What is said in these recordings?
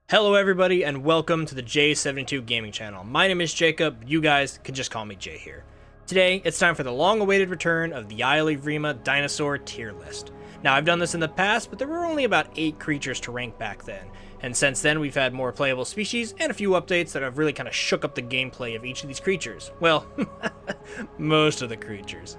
Hello everybody and welcome to the J72 Gaming Channel. My name is Jacob, you guys can just call me Jay here. Today, it's time for the long-awaited return of the Gallimimus Dinosaur tier list. Now, I've done this in the past, but there were only about 8 creatures to rank back then, and since then we've had more playable species and a few updates that have really kind of shook up the gameplay of each of these creatures. Well, most of the creatures.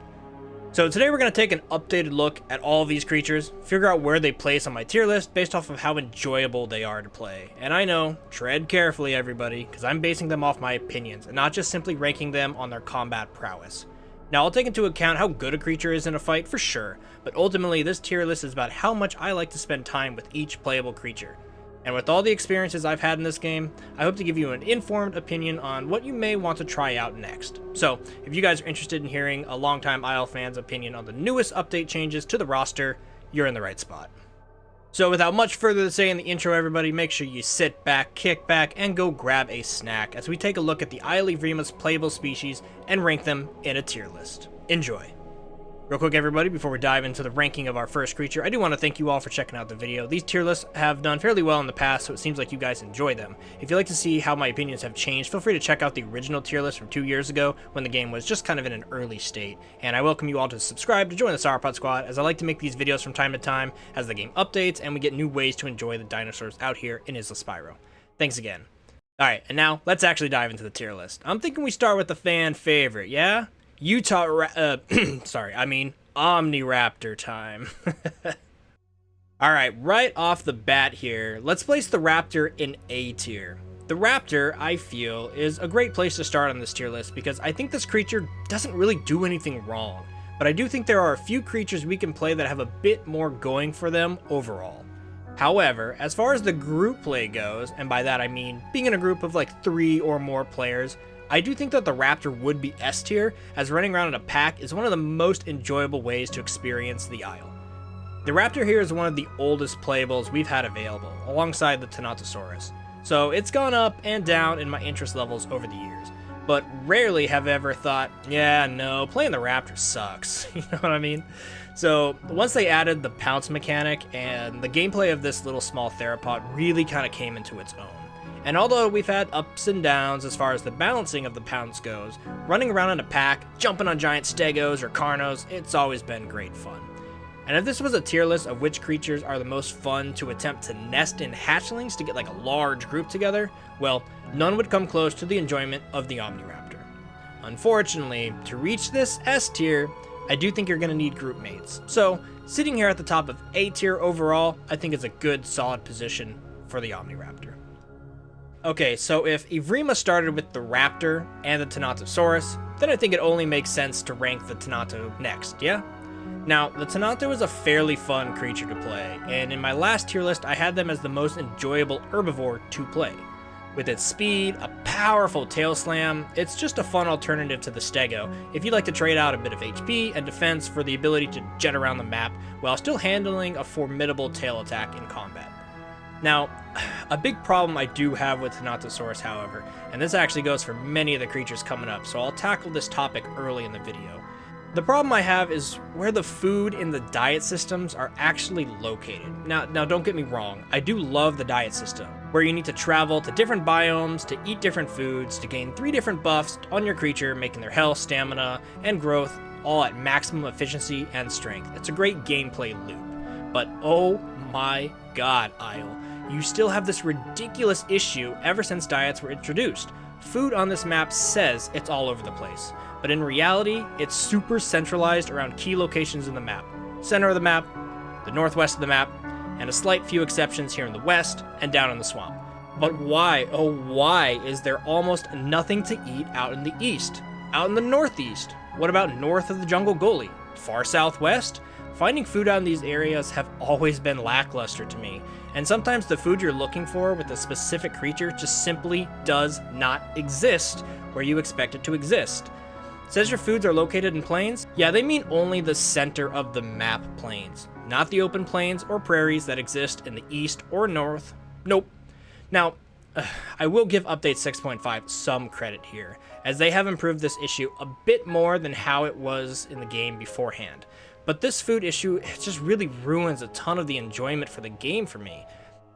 So today we're going to take an updated look at all of these creatures, figure out where they place on my tier list based off of how enjoyable they are to play. And I know, tread carefully everybody, because I'm basing them off my opinions, and not just simply ranking them on their combat prowess. Now I'll take into account how good a creature is in a fight for sure, but ultimately this tier list is about how much I like to spend time with each playable creature. And with all the experiences I've had in this game, I hope to give you an informed opinion on what you may want to try out next. So, if you guys are interested in hearing a longtime Isle fan's opinion on the newest update changes to the roster, you're in the right spot. So without much further to say in the intro everybody, make sure you sit back, kick back, and go grab a snack as we take a look at the Gallimimus playable species and rank them in a tier list. Enjoy! Real quick everybody, before we dive into the ranking of our first creature, I do want to thank you all for checking out the video. These tier lists have done fairly well in the past, so it seems like you guys enjoy them. If you'd like to see how my opinions have changed, feel free to check out the original tier list from 2 years ago when the game was just kind of in an early state. And I welcome you all to subscribe to join the Sauropod Squad, as I like to make these videos from time to time as the game updates and we get new ways to enjoy the dinosaurs out here in Isla Spyro. Thanks again. Alright, and now let's actually dive into the tier list. I'm thinking we start with the fan favorite, yeah? Omniraptor time. Alright, right off the bat here, let's place the Raptor in A tier. The Raptor, I feel, is a great place to start on this tier list because I think this creature doesn't really do anything wrong, but I do think there are a few creatures we can play that have a bit more going for them overall. However, as far as the group play goes, and by that I mean being in a group of like 3 or more players, I do think that the Raptor would be S tier, as running around in a pack is one of the most enjoyable ways to experience the Isle. The Raptor here is one of the oldest playables we've had available, alongside the Tenatosaurus, so it's gone up and down in my interest levels over the years, but rarely have I ever thought, yeah, no, playing the Raptor sucks, you know what I mean? So once they added the pounce mechanic, and the gameplay of this little small theropod really kind of came into its own. And although we've had ups and downs as far as the balancing of the pounce goes, running around in a pack, jumping on giant stegos or carnos, it's always been great fun. And if this was a tier list of which creatures are the most fun to attempt to nest in hatchlings to get like a large group together, well, none would come close to the enjoyment of the Omniraptor. Unfortunately, to reach this S tier, I do think you're going to need group mates. So, sitting here at the top of A tier overall, I think is a good solid position for the Omniraptor. Okay, so if Evrima started with the Raptor and the Tenatosaurus, then I think it only makes sense to rank the Tenato next, yeah? Now, the Tenato is a fairly fun creature to play, and in my last tier list I had them as the most enjoyable herbivore to play. With its speed, a powerful tail slam, it's just a fun alternative to the Stego if you'd like to trade out a bit of HP and defense for the ability to jet around the map while still handling a formidable tail attack in combat. Now, a big problem I do have with Tenatosaurus, however, and this actually goes for many of the creatures coming up, so I'll tackle this topic early in the video. The problem I have is where the food in the diet systems are actually located. Now don't get me wrong, I do love the diet system, where you need to travel to different biomes to eat different foods to gain 3 different buffs on your creature, making their health, stamina, and growth all at maximum efficiency and strength. It's a great gameplay loop, but oh my god, Isle. You still have this ridiculous issue ever since diets were introduced. Food on this map says it's all over the place, but in reality, it's super centralized around key locations in the map. Center of the map, the northwest of the map, and a slight few exceptions here in the west and down in the swamp. But why, oh why, is there almost nothing to eat out in the east? Out in the northeast? What about north of the jungle gully? Far southwest? Finding food out in these areas have always been lackluster to me, and sometimes the food you're looking for with a specific creature just simply does not exist where you expect it to exist. Says your foods are located in plains? Yeah, they mean only the center of the map plains, not the open plains or prairies that exist in the east or north. Nope. Now, I will give Update 6.5 some credit here, as they have improved this issue a bit more than how it was in the game beforehand. But this food issue, it just really ruins a ton of the enjoyment for the game for me,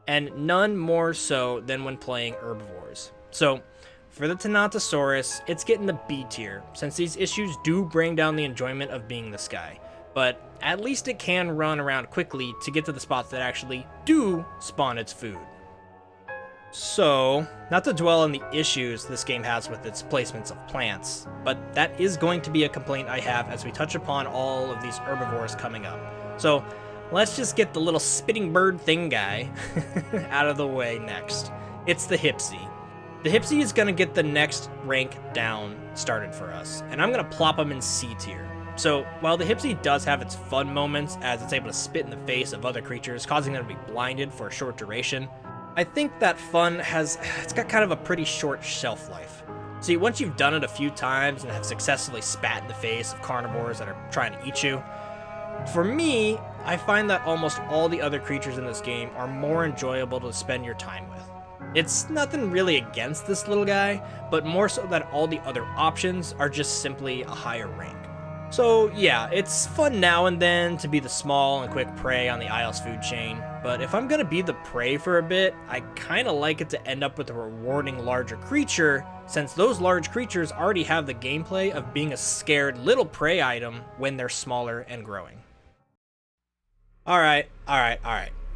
and none more so than when playing herbivores. So, for the Tenatosaurus, it's getting the B tier, since these issues do bring down the enjoyment of being this guy. But at least it can run around quickly to get to the spots that actually do spawn its food. So, not to dwell on the issues this game has with its placements of plants, but that is going to be a complaint I have as we touch upon all of these herbivores coming up. So, let's just get the little spitting bird thing guy out of the way next. It's the Hypsi. The Hypsi is going to get the next rank down started for us, and I'm going to plop him in C tier. So, while the Hypsi does have its fun moments as it's able to spit in the face of other creatures, causing them to be blinded for a short duration, I think that fun it's got kind of a pretty short shelf life. See, once you've done it a few times and have successfully spat in the face of carnivores that are trying to eat you, for me, I find that almost all the other creatures in this game are more enjoyable to spend your time with. It's nothing really against this little guy, but more so that all the other options are just simply a higher rank. So yeah, it's fun now and then to be the small and quick prey on the Isle's food chain, but if I'm gonna be the prey for a bit, I kinda like it to end up with a rewarding larger creature, since those large creatures already have the gameplay of being a scared little prey item when they're smaller and growing. Alright.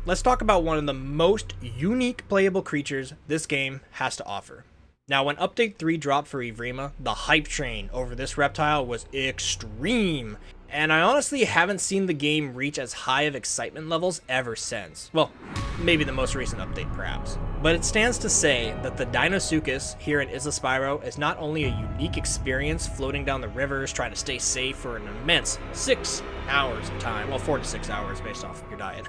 Let's talk about one of the most unique playable creatures this game has to offer. Now, when Update 3 dropped for Evrima, the hype train over this reptile was extreme, and I honestly haven't seen the game reach as high of excitement levels ever since. Well, maybe the most recent update perhaps. But it stands to say that the Deinosuchus here in Isla Spyro is not only a unique experience floating down the rivers trying to stay safe for an immense 6 hours of time, well 4 to 6 hours based off of your diet,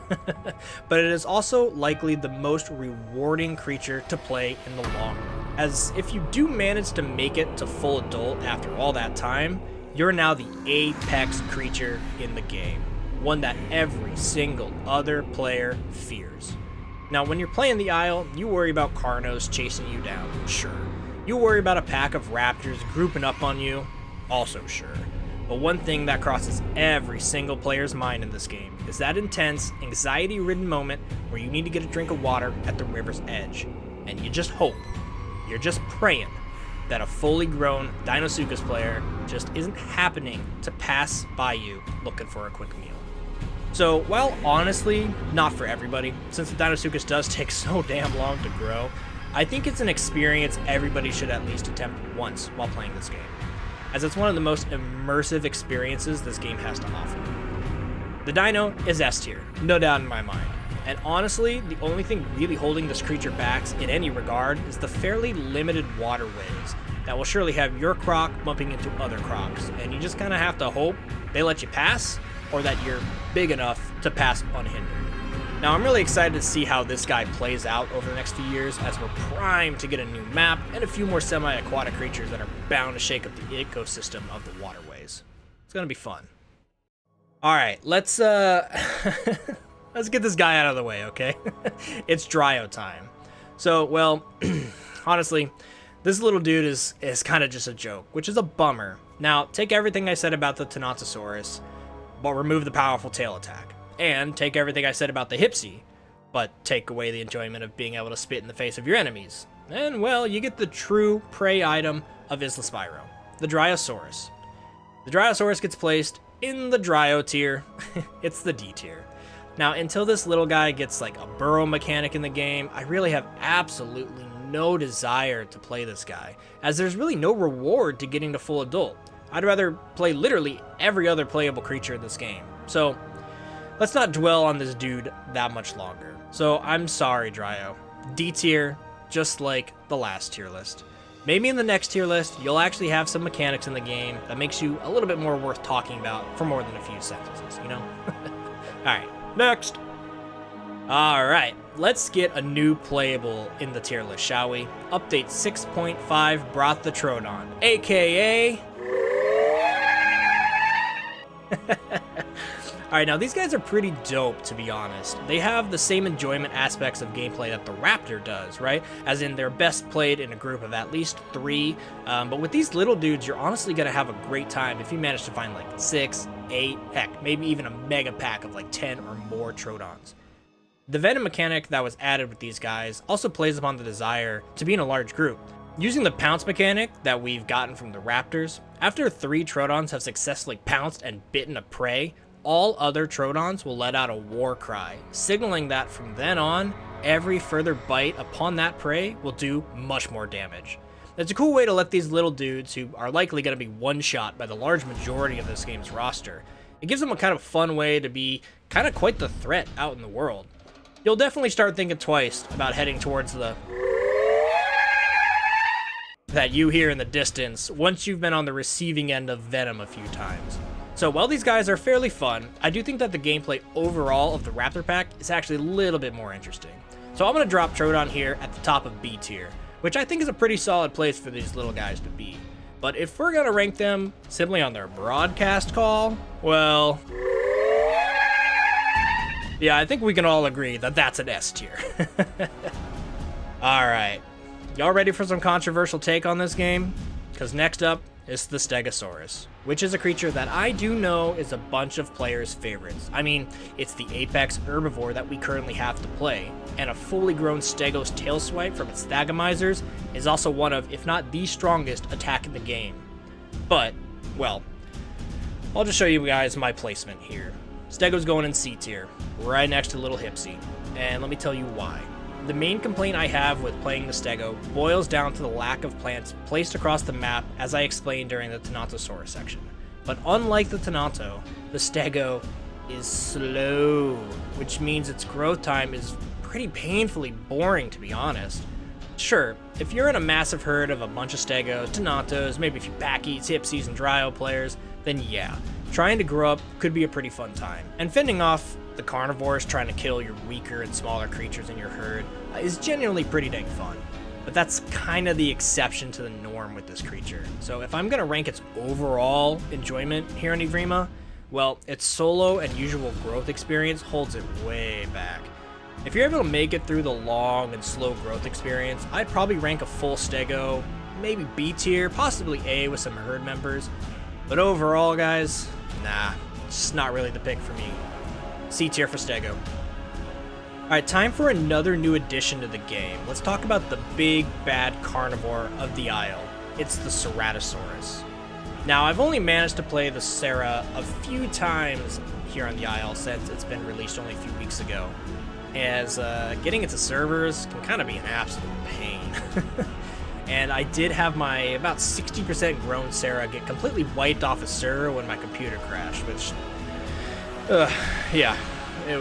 but it is also likely the most rewarding creature to play in the long run. As if you do manage to make it to full adult after all that time, you're now the apex creature in the game, one that every single other player fears. Now, when you're playing the Isle, you worry about Carnos chasing you down, sure. You worry about a pack of raptors grouping up on you, also sure. But one thing that crosses every single player's mind in this game is that intense, anxiety-ridden moment where you need to get a drink of water at the river's edge, and you just hope, you're just praying, that a fully grown Deinosuchus player just isn't happening to pass by you looking for a quick meal. So, while honestly not for everybody, since the Deinosuchus does take so damn long to grow, I think it's an experience everybody should at least attempt once while playing this game, as it's one of the most immersive experiences this game has to offer. The Dino is S tier, no doubt in my mind. And honestly, the only thing really holding this creature back in any regard is the fairly limited waterways that will surely have your croc bumping into other crocs, and you just kind of have to hope they let you pass, or that you're big enough to pass unhindered. Now, I'm really excited to see how this guy plays out over the next few years, as we're primed to get a new map and a few more semi-aquatic creatures that are bound to shake up the ecosystem of the waterways. It's gonna be fun. Alright, let's let's get this guy out of the way, okay? It's Dryo time. So, well, honestly, this little dude is kind of just a joke, which is a bummer. Now, take everything I said about the Tenatosaurus, but remove the powerful tail attack. And take everything I said about the Hypsi, but take away the enjoyment of being able to spit in the face of your enemies. And, well, you get the true prey item of Isla Spyro, the Dryosaurus. The Dryosaurus gets placed in the Dryo tier. It's the D tier. Now, until this little guy gets like a burrow mechanic in the game, I really have absolutely no desire to play this guy, as there's really no reward to getting to full adult. I'd rather play literally every other playable creature in this game. So, let's not dwell on this dude that much longer. So, I'm sorry, Dryo. D tier, just like the last tier list. Maybe in the next tier list, you'll actually have some mechanics in the game that makes you a little bit more worth talking about for more than a few sentences, you know? Alright. Next. Alright, let's get a new playable in the tier list, shall we? Update 6.5 brought the Troodon, aka... Alright, now these guys are pretty dope, to be honest. They have the same enjoyment aspects of gameplay that the Raptor does, right? As in, they're best played in a group of at least 3. But with these little dudes, you're honestly going to have a great time if you manage to find like 6, 8, heck, maybe even a mega pack of like 10 or more Troodons. The venom mechanic that was added with these guys also plays upon the desire to be in a large group. Using the pounce mechanic that we've gotten from the Raptors, after 3 Troodons have successfully pounced and bitten a prey, all other Troodons will let out a war cry, signaling that from then on, every further bite upon that prey will do much more damage. It's a cool way to let these little dudes, who are likely going to be one-shot by the large majority of this game's roster, it gives them a kind of fun way to be kind of quite the threat out in the world. You'll definitely start thinking twice about heading towards the that you hear in the distance once you've been on the receiving end of venom a few times. So while these guys are fairly fun, I do think that the gameplay overall of the Raptor pack is actually a little bit more interesting. So I'm going to drop Troodon here at the top of B tier, which I think is a pretty solid place for these little guys to be. But if we're going to rank them simply on their broadcast call, well, yeah, I think we can all agree that that's an S tier. Alright, y'all ready for some controversial take on this game? Because next up is the Stegosaurus, which is a creature that I do know is a bunch of players' favorites. I mean, it's the apex herbivore that we currently have to play, and a fully grown Stegos tail swipe from its Thagamizers is also one of, if not the strongest attack in the game. But, well, I'll just show you guys my placement here. Stego's going in C tier, right next to little Hypsi, and let me tell you why. The main complaint I have with playing the Stego boils down to the lack of plants placed across the map, as I explained during the Tenatosaurus section. But unlike the Tenato, the Stego is slow, which means its growth time is pretty painfully boring, to be honest. Sure, if you're in a massive herd of a bunch of Stegos, Tenatos, maybe a few Pachycephalosaurus, Hypsies, and Dryo players, then yeah, trying to grow up could be a pretty fun time. And fending off the carnivores trying to kill your weaker and smaller creatures in your herd is genuinely pretty dang fun. But that's kind of the exception to the norm with this creature. So if I'm going to rank its overall enjoyment here in Evrima, well, its solo and usual growth experience holds it way back. If you're able to make it through the long and slow growth experience, I'd probably rank a full Stego, maybe B tier, possibly A with some herd members. But overall, guys, nah, it's just not really the pick for me. C tier for Stego. Alright, time for another new addition to the game. Let's talk about the big bad carnivore of the Isle. It's the Ceratosaurus. Now, I've only managed to play the Cera a few times here on the Isle since it's been released only a few weeks ago, as getting into servers can kind of be an absolute pain. And I did have my about 60% grown Cera get completely wiped off a server when my computer crashed, which yeah, it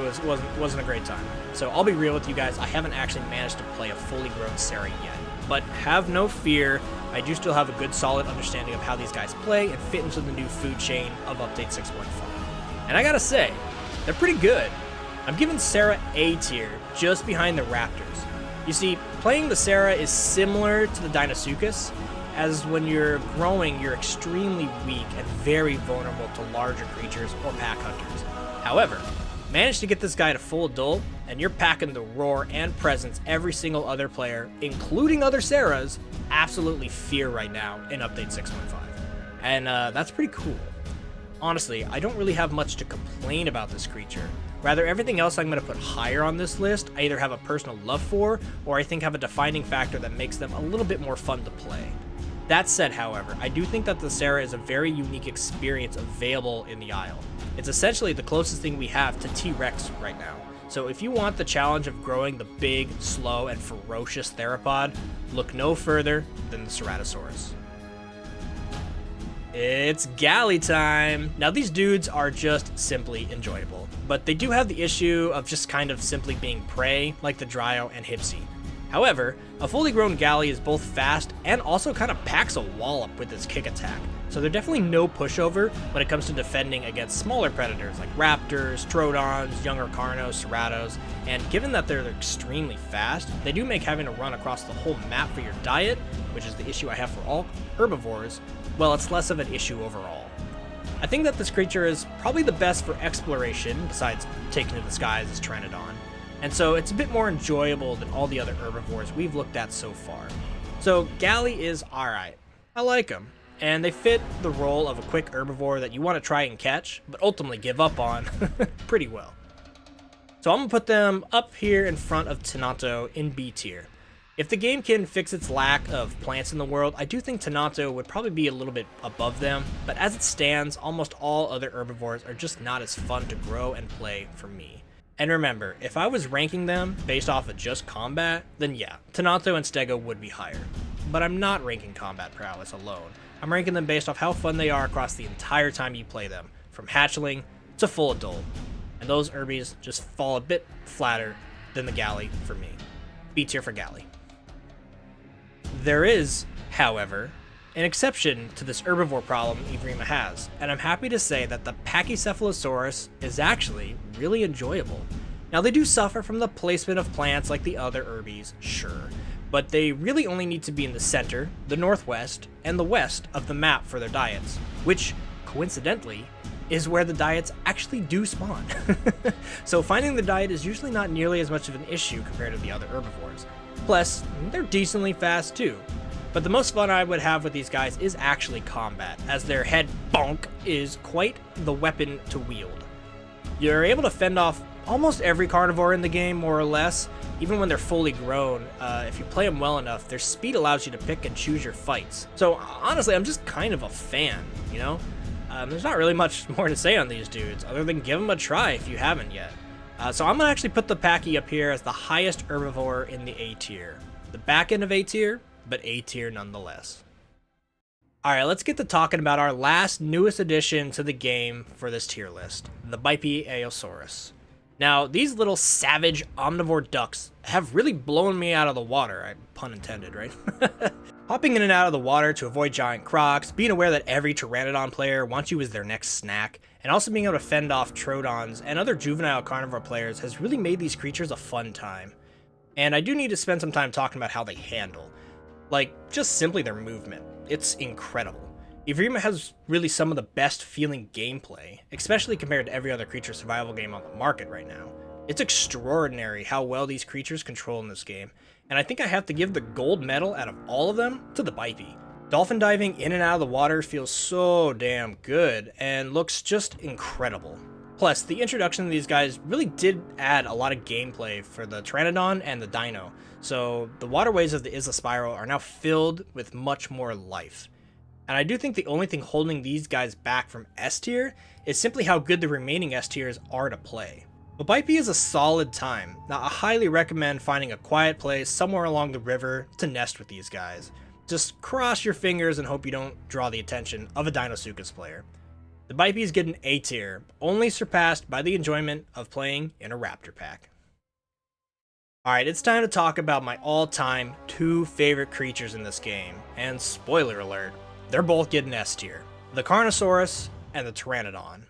wasn't a great time. So I'll be real with you guys, I haven't actually managed to play a fully grown Cera yet. But have no fear, I do still have a good solid understanding of how these guys play and fit into the new food chain of Update 6.5. And I gotta say, they're pretty good. I'm giving Cera A tier, just behind the Raptors. You see, playing the Cera is similar to the Deinosuchus, as when you're growing, you're extremely weak and very vulnerable to larger creatures or pack hunters. However, manage to get this guy to full adult, and you're packing the roar and presence every single other player, including other Ceras, absolutely fear right now in Update 6.5. And that's pretty cool. Honestly, I don't really have much to complain about this creature. Rather, everything else I'm going to put higher on this list, I either have a personal love for, or I think have a defining factor that makes them a little bit more fun to play. That said, however, I do think that the Cera is a very unique experience available in the Isle. It's essentially the closest thing we have to T-Rex right now. So if you want the challenge of growing the big, slow, and ferocious theropod, look no further than the Ceratosaurus. It's galley time! Now these dudes are just simply enjoyable, but they do have the issue of just kind of simply being prey, like the Dryo and Hypsi. However, a fully grown galley is both fast and also kind of packs a wallop with its kick attack, so they're definitely no pushover when it comes to defending against smaller predators like raptors, troodons, younger carnos, ceratos, and given that they're extremely fast, they do make having to run across the whole map for your diet, which is the issue I have for all herbivores, well, it's less of an issue overall. I think that this creature is probably the best for exploration, besides taking to the skies as Pteranodon, and so it's a bit more enjoyable than all the other herbivores we've looked at so far. So Galli is alright. I like them, and they fit the role of a quick herbivore that you want to try and catch, but ultimately give up on pretty well. So I'm going to put them up here in front of Tenato in B tier. If the game can fix its lack of plants in the world, I do think Tenato would probably be a little bit above them, but as it stands, almost all other herbivores are just not as fun to grow and play for me. And remember, if I was ranking them based off of just combat, then yeah, Tenato and Stego would be higher. But I'm not ranking combat prowess alone. I'm ranking them based off how fun they are across the entire time you play them, from hatchling to full adult. And those Herbies just fall a bit flatter than the Galli for me. B tier for Galli. There is, however, an exception to this herbivore problem Evrima has, and I'm happy to say that the Pachycephalosaurus is actually really enjoyable. Now they do suffer from the placement of plants like the other Herbies, sure, but they really only need to be in the center, the northwest, and the west of the map for their diets, which, coincidentally, is where the diets actually do spawn. So finding the diet is usually not nearly as much of an issue compared to the other herbivores. Plus, they're decently fast too. But the most fun I would have with these guys is actually combat, as their head bonk is quite the weapon to wield. You're able to fend off almost every carnivore in the game, more or less, even when they're fully grown. If you play them well enough, their speed allows you to pick and choose your fights. So honestly, I'm just kind of a fan, you know? There's not really much more to say on these dudes, other than give them a try if you haven't yet. So I'm going to actually put the Pachy up here as the highest herbivore in the A tier. The back end of A tier, but A tier nonetheless. Alright, let's get to talking about our last newest addition to the game for this tier list, the Beipiaosaurus. Now, these little savage omnivore ducks have really blown me out of the water, pun intended, right? Hopping in and out of the water to avoid giant crocs, being aware that every Pteranodon player wants you as their next snack, and also being able to fend off Troodons and other juvenile carnivore players has really made these creatures a fun time. And I do need to spend some time talking about how they handle. Like, just simply their movement. It's incredible. Evrima has really some of the best feeling gameplay, especially compared to every other creature survival game on the market right now. It's extraordinary how well these creatures control in this game, and I think I have to give the gold medal out of all of them to the Beipi. Dolphin diving in and out of the water feels so damn good, and looks just incredible. Plus, the introduction of these guys really did add a lot of gameplay for the Pteranodon and the Dino, so the waterways of the Isla Spiral are now filled with much more life. And I do think the only thing holding these guys back from S tier is simply how good the remaining S tiers are to play. But Beipi is a solid time. Now, I highly recommend finding a quiet place somewhere along the river to nest with these guys. Just cross your fingers and hope you don't draw the attention of a Deinosuchus player. The Beipis get an A tier, only surpassed by the enjoyment of playing in a Raptor pack. Alright, it's time to talk about my all-time two favorite creatures in this game, and spoiler alert, they're both getting S tier. The Carnosaurus and the Pteranodon.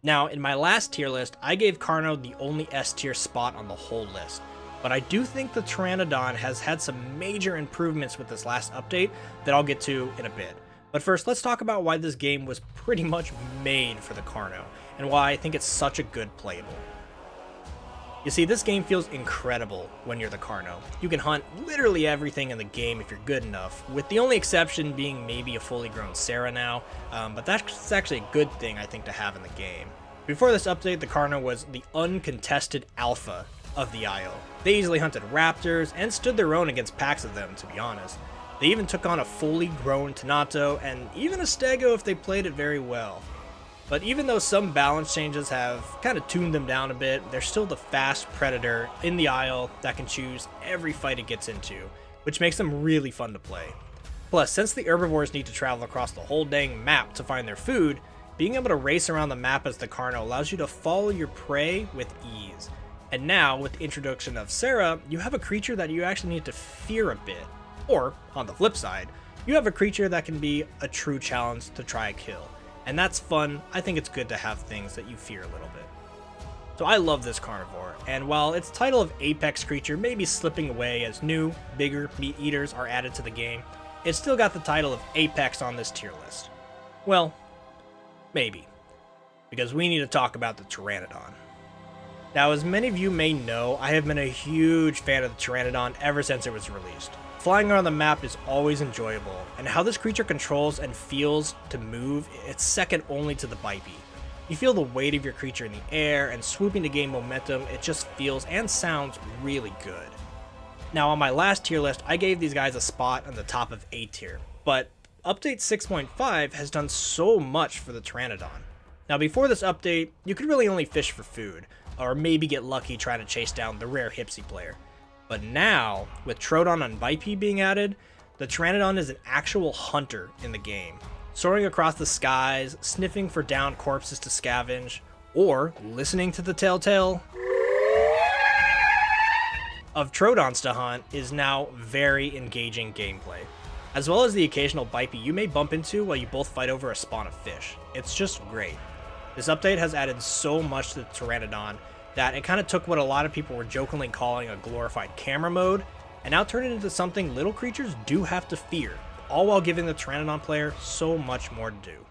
Now, in my last tier list, I gave Carno the only S tier spot on the whole list, but I do think the Pteranodon has had some major improvements with this last update that I'll get to in a bit. But first, let's talk about why this game was pretty much made for the Carno, and why I think it's such a good playable. You see, this game feels incredible when you're the Carno. You can hunt literally everything in the game if you're good enough, with the only exception being maybe a fully grown Sarah now, but that's actually a good thing I think to have in the game. Before this update, the Carno was the uncontested alpha of the Isle. They easily hunted raptors and stood their own against packs of them, to be honest. They even took on a fully grown Tenato and even a Stego if they played it very well. But even though some balance changes have kind of tuned them down a bit, they're still the fast predator in the Isle that can choose every fight it gets into, which makes them really fun to play. Plus, since the herbivores need to travel across the whole dang map to find their food, being able to race around the map as the Carno allows you to follow your prey with ease. And now, with the introduction of Sarah, you have a creature that you actually need to fear a bit. Or, on the flip side, you have a creature that can be a true challenge to try a kill. And that's fun. I think it's good to have things that you fear a little bit. So I love this carnivore, and while its title of Apex creature may be slipping away as new, bigger meat eaters are added to the game, it's still got the title of Apex on this tier list. Well, maybe. because we need to talk about the Pteranodon. Now, as many of you may know, I have been a huge fan of the Pteranodon ever since it was released. Flying around the map is always enjoyable, and how this creature controls and feels to move, it's second only to the Beipi. You feel the weight of your creature in the air, and swooping to gain momentum, it just feels and sounds really good. Now, on my last tier list, I gave these guys a spot on the top of A tier, but Update 6.5 has done so much for the Pteranodon. Now, before this update, you could really only fish for food, or maybe get lucky trying to chase down the rare Hypsi player. But now, with Troodon and Beipi being added, the Pteranodon is an actual hunter in the game, soaring across the skies, sniffing for downed corpses to scavenge, or listening to the telltale of Troodons to hunt is now very engaging gameplay, as well as the occasional Beipi you may bump into while you both fight over a spawn of fish. It's just great. This update has added so much to the Pteranodon that it kind of took what a lot of people were jokingly calling a glorified camera mode, and now turned it into something little creatures do have to fear, all while giving the Pteranodon player so much more to do.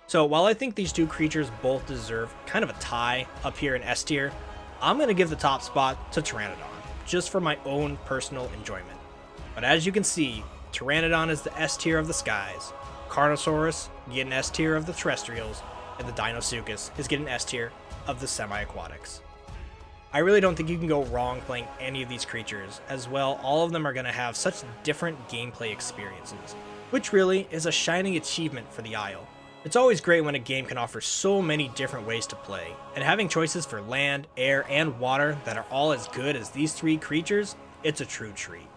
So while I think these two creatures both deserve kind of a tie up here in S tier, I'm going to give the top spot to Pteranodon, just for my own personal enjoyment. But as you can see, Pteranodon is the S tier of the skies, Carnosaurus getting S tier of the terrestrials, and the Deinosuchus is getting S tier of the semi-aquatics. I really don't think you can go wrong playing any of these creatures, as well all of them are going to have such different gameplay experiences, which really is a shining achievement for the Isle. It's always great when a game can offer so many different ways to play, and having choices for land, air, and water that are all as good as these three creatures, it's a true treat.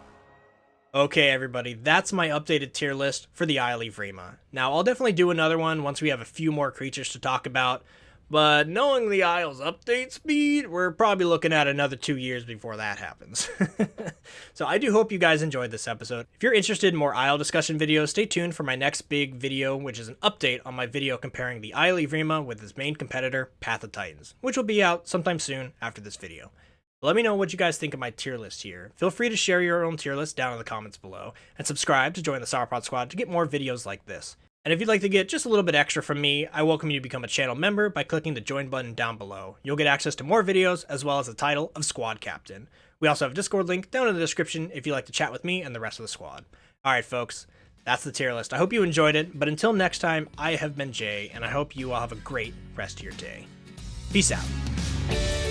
Okay everybody, that's my updated tier list for the Isle of Rima. Now I'll definitely do another one once we have a few more creatures to talk about, but knowing the Isle's update speed, we're probably looking at another 2 years before that happens. So I do hope you guys enjoyed this episode. If you're interested in more Isle discussion videos, stay tuned for my next big video, which is an update on my video comparing the Isle of Rima with its main competitor, Path of Titans, which will be out sometime soon after this video. Let me know what you guys think of my tier list here. Feel free to share your own tier list down in the comments below, and subscribe to join the Sauropod Squad to get more videos like this. And if you'd like to get just a little bit extra from me, I welcome you to become a channel member by clicking the join button down below. You'll get access to more videos as well as the title of Squad Captain. We also have a Discord link down in the description if you'd like to chat with me and the rest of the squad. Alright folks, that's the tier list. I hope you enjoyed it, but until next time, I have been Jay, and I hope you all have a great rest of your day. Peace out.